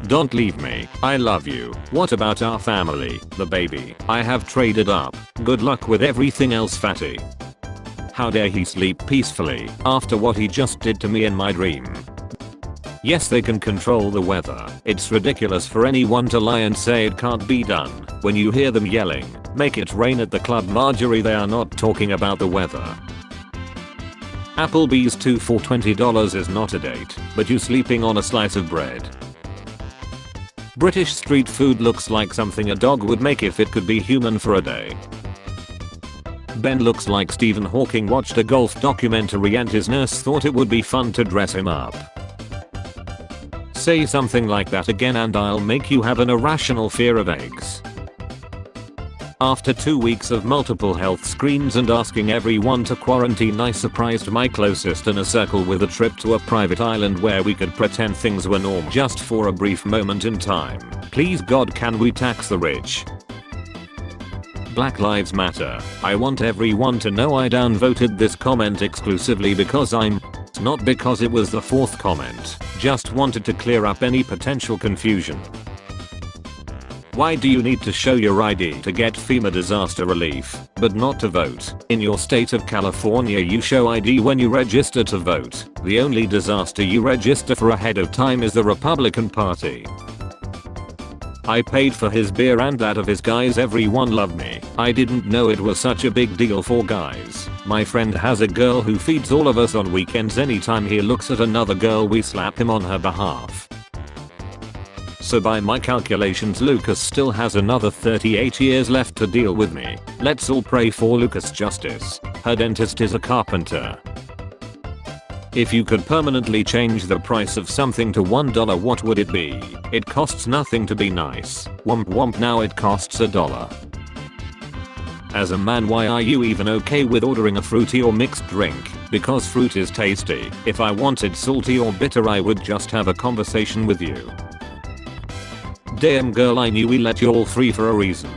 Don't leave me. I love you. What about our family? The baby. I have traded up. Good luck with everything else, fatty. How dare he sleep peacefully after what he just did to me in my dream. Yes, they can control the weather. It's ridiculous for anyone to lie and say it can't be done. When you hear them yelling, "Make it rain at the club, Marjorie," they are not talking about the weather. Applebee's 2 for $20 is not a date, but you sleeping on a slice of bread. British street food looks like something a dog would make if it could be human for a day. Ben looks like Stephen Hawking watched a golf documentary and his nurse thought it would be fun to dress him up. Say something like that again and I'll make you have an irrational fear of eggs. After 2 weeks of multiple health screens and asking everyone to quarantine, I surprised my closest in a circle with a trip to a private island where we could pretend things were normal just for a brief moment in time. Please God, can we tax the rich? Black Lives Matter. I want everyone to know I downvoted this comment exclusively because I'm not because it was the 4th comment. Just wanted to clear up any potential confusion. Why do you need to show your ID to get FEMA disaster relief, but not to vote? In your state of California you show ID when you register to vote. The only disaster you register for ahead of time is the Republican Party. I paid for his beer and that of his guys. Everyone loved me. I didn't know it was such a big deal for guys. My friend has a girl who feeds all of us on weekends. Anytime he looks at another girl we slap him on her behalf. So by my calculations Lucas still has another 38 years left to deal with me. Let's all pray for Lucas' justice. Her dentist is a carpenter. If you could permanently change the price of something to $1, what would it be? It costs nothing to be nice. Womp womp, now it costs $1. As a man, why are you even okay with ordering a fruity or mixed drink? Because fruit is tasty. If I wanted salty or bitter I would just have a conversation with you. Damn girl, I knew we let you all free for a reason.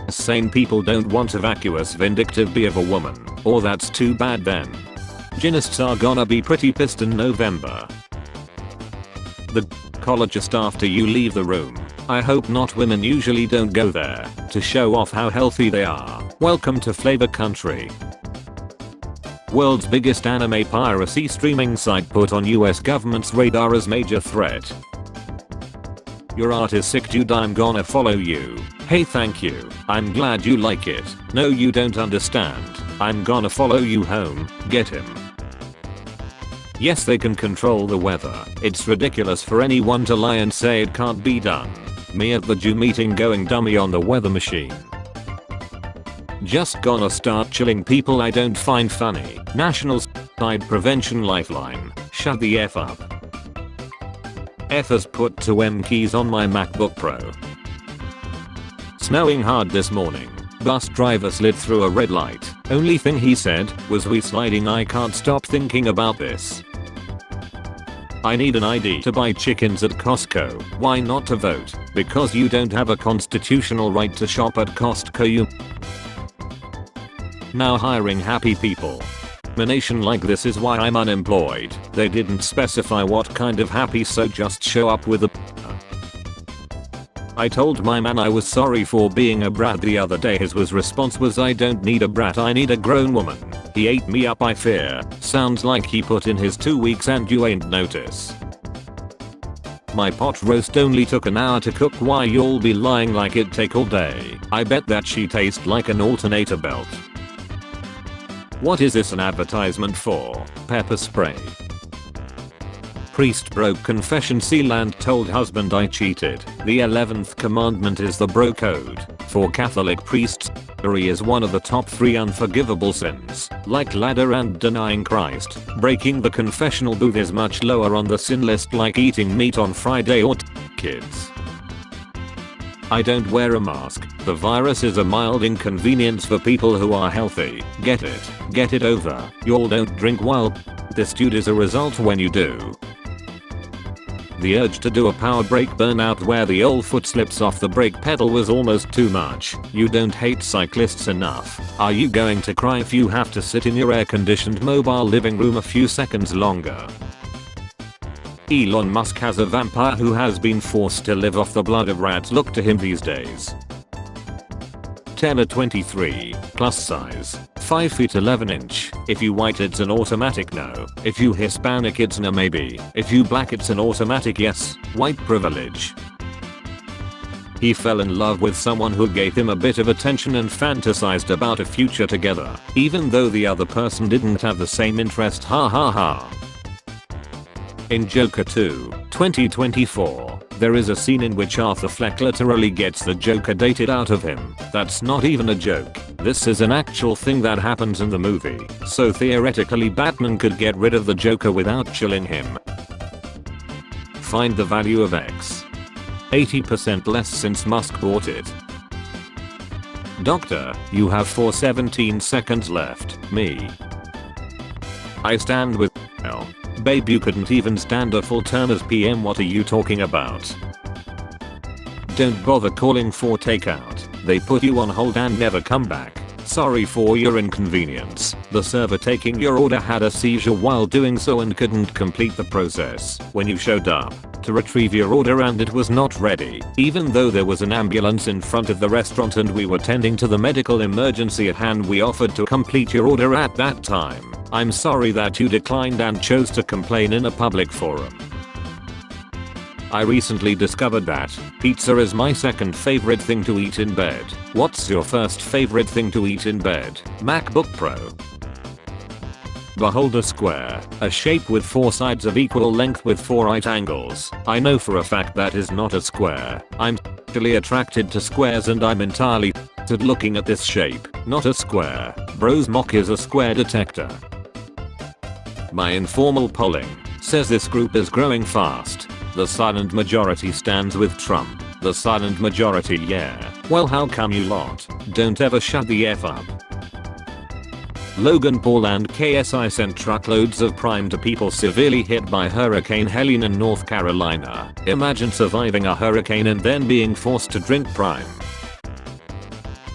Sane people don't want a vacuous vindictive be of a woman. Or that's too bad then. Gynists are gonna be pretty pissed in November. The college just after you leave the room. I hope not. Women usually don't go there to show off how healthy they are. Welcome to Flavor Country. World's biggest anime piracy streaming site put on US government's radar as major threat. Your art is sick, dude. I'm gonna follow you. Hey, thank you. I'm glad you like it. No, you don't understand. I'm gonna follow you home. Get him. Yes, they can control the weather. It's ridiculous for anyone to lie and say it can't be done. Me at the Jew meeting going dummy on the weather machine. Just gonna start chilling people I don't find funny. National Suicide Prevention Lifeline. Shut the F up. F has put 2 M keys on my MacBook Pro. Snowing hard this morning. Bus driver slid through a red light. Only thing he said was, "We sliding." I can't stop thinking about this. I need an ID to buy chickens at Costco. Why not to vote? Because you don't have a constitutional right to shop at Costco. You now hiring happy people. A nation like this is why I'm unemployed. They didn't specify what kind of happy, so just show up with a I told my man I was sorry for being a brat the other day. His response was, "I don't need a brat, I need a grown woman." He ate me up, I fear. Sounds like he put in his 2 weeks and you ain't notice. My pot roast only took an hour to cook. Why y'all be lying like it take all day? I bet that she tastes like an alternator belt. What is this an advertisement for? Pepper spray. Priest broke confession seal and told husband, "I cheated." The 11th commandment is the bro code. For Catholic priests, adultery is one of the top 3 unforgivable sins. Like ladder and denying Christ, breaking the confessional booth is much lower on the sin list, like eating meat on Friday or kids. I don't wear a mask. The virus is a mild inconvenience for people who are healthy. Get it. Get it over. Y'all don't drink while this dude is a result when you do. The urge to do a power brake burnout where the old foot slips off the brake pedal was almost too much. You don't hate cyclists enough. Are you going to cry if you have to sit in your air-conditioned mobile living room a few seconds longer? Elon Musk has a vampire who has been forced to live off the blood of rats. Look to him these days. Teller 23, plus size, 5 feet 11 inch. If you white it's an automatic no. If you Hispanic it's no maybe. If you black it's an automatic yes. White privilege. He fell in love with someone who gave him a bit of attention and fantasized about a future together, even though the other person didn't have the same interest. Ha ha ha. In Joker 2, 2024, there is a scene in which Arthur Fleck literally gets the Joker dated out of him. That's not even a joke. This is an actual thing that happens in the movie, so theoretically Batman could get rid of the Joker without chilling him. Find the value of X. 80% less since Musk bought it. Doctor, you have 17 seconds left. Me. I stand with L. Babe, you couldn't even stand a full term as PM. What are you talking about? Don't bother calling for takeout. They put you on hold and never come back. Sorry for your inconvenience. The server taking your order had a seizure while doing so and couldn't complete the process when you showed up to retrieve your order, and it was not ready, even though there was an ambulance in front of the restaurant and we were tending to the medical emergency at hand. We offered to complete your order at that time. I'm sorry that you declined and chose to complain in a public forum. I recently discovered that pizza is my second favorite thing to eat in bed. What's your first favorite thing to eat in bed? MacBook Pro. Behold a square, a shape with 4 sides of equal length with 4 right angles. I know for a fact that is not a square. I'm actually attracted to squares and I'm entirely looking at this shape, not a square. Bros mock is a square detector. My informal polling says this group is growing fast. The silent majority stands with Trump. The silent majority, yeah. Well, how come you lot don't ever shut the F up? Logan Paul and KSI sent truckloads of Prime to people severely hit by Hurricane Helene in North Carolina. Imagine surviving a hurricane and then being forced to drink Prime.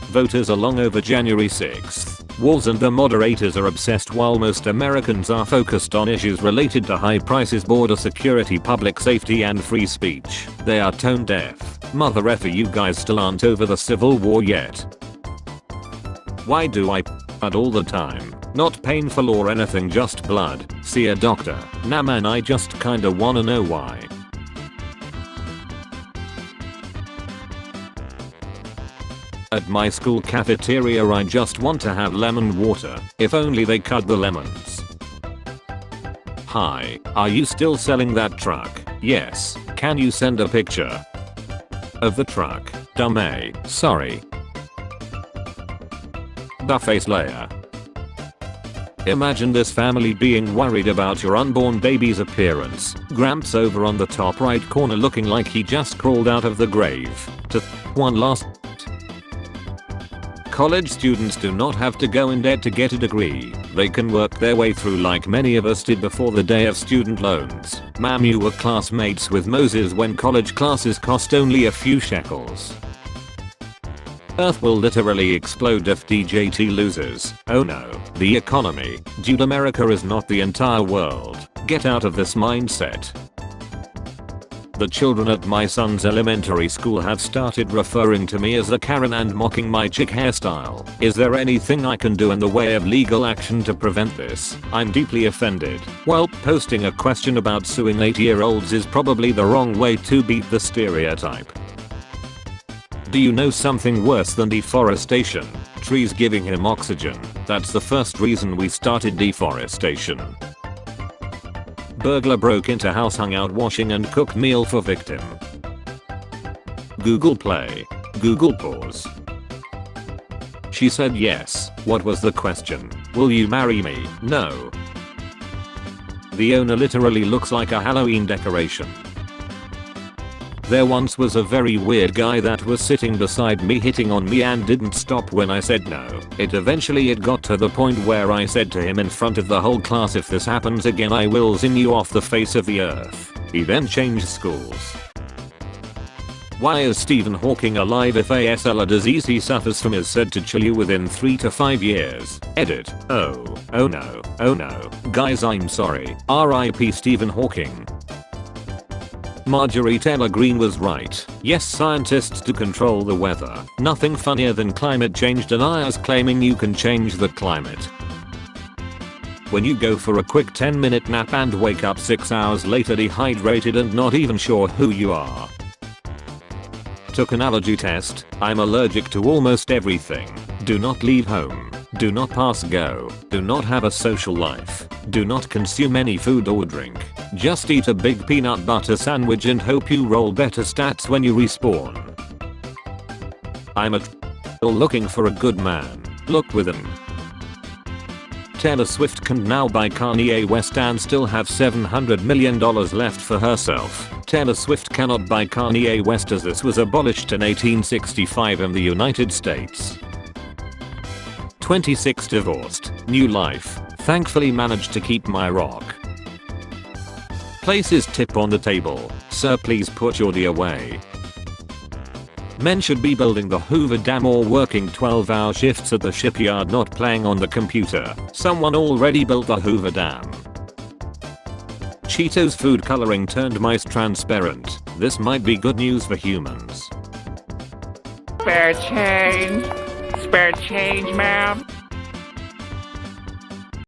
Voters are long over January 6th. Wolves and the moderators are obsessed while most Americans are focused on issues related to high prices, border security, public safety and free speech. They are tone deaf. Mother effer, you guys still aren't over the Civil War yet. Why do I blood all the time? Not painful or anything, just blood. See a doctor. Nah man, I just kinda wanna know why. At my school cafeteria I just want to have lemon water. If only they cut the lemons. Hi, are you still selling that truck? Yes. Can you send a picture of the truck? Dummy. Sorry. The face layer. Imagine this family being worried about your unborn baby's appearance. Gramps over on the top right corner looking like he just crawled out of the grave. To one last. College students do not have to go in debt to get a degree. They can work their way through like many of us did before the day of student loans. Ma'am, you were classmates with Moses when college classes cost only a few shekels. Earth will literally explode if DJT loses. Oh no. The economy. Dude, America is not the entire world. Get out of this mindset. The children at my son's elementary school have started referring to me as a Karen and mocking my chick hairstyle. Is there anything I can do in the way of legal action to prevent this? I'm deeply offended. Well, posting a question about suing 8-year-olds is probably the wrong way to beat the stereotype. Do you know something worse than deforestation? Trees giving him oxygen. That's the first reason we started deforestation. Burglar broke into house, hung out washing and cooked meal for victim. Google Play. Google pause. She said yes. What was the question? Will you marry me? No. The owner literally looks like a Halloween decoration. There once was a very weird guy that was sitting beside me hitting on me and didn't stop when I said no. It got to the point where I said to him in front of the whole class, if this happens again I will zing you off the face of the earth. He then changed schools. Why is Stephen Hawking alive if ASL, a disease he suffers from, is said to kill you within 3 to 5 years? Edit. Oh no. Guys, I'm sorry. RIP Stephen Hawking. Marjorie Taylor Greene was right. Yes, scientists do control the weather. Nothing funnier than climate change deniers claiming you can change the climate. When you go for a quick 10-minute nap and wake up 6 hours later dehydrated and not even sure who you are. Took an allergy test. I'm allergic to almost everything. Do not leave home. Do not pass go. Do not have a social life. Do not consume any food or drink. Just eat a big peanut butter sandwich and hope you roll better stats when you respawn. I'm looking for a good man. Look with him. Taylor Swift can now buy Kanye West and still have $700 million left for herself. Taylor Swift cannot buy Kanye West as this was abolished in 1865 in the United States. 26 divorced. New life. Thankfully managed to keep my rock. Places tip on the table. Sir, please put your D away. Men should be building the Hoover Dam or working 12-hour shifts at the shipyard, not playing on the computer. Someone already built the Hoover Dam. Cheetos food coloring turned mice transparent. This might be good news for humans. Spare change. Spare change, ma'am.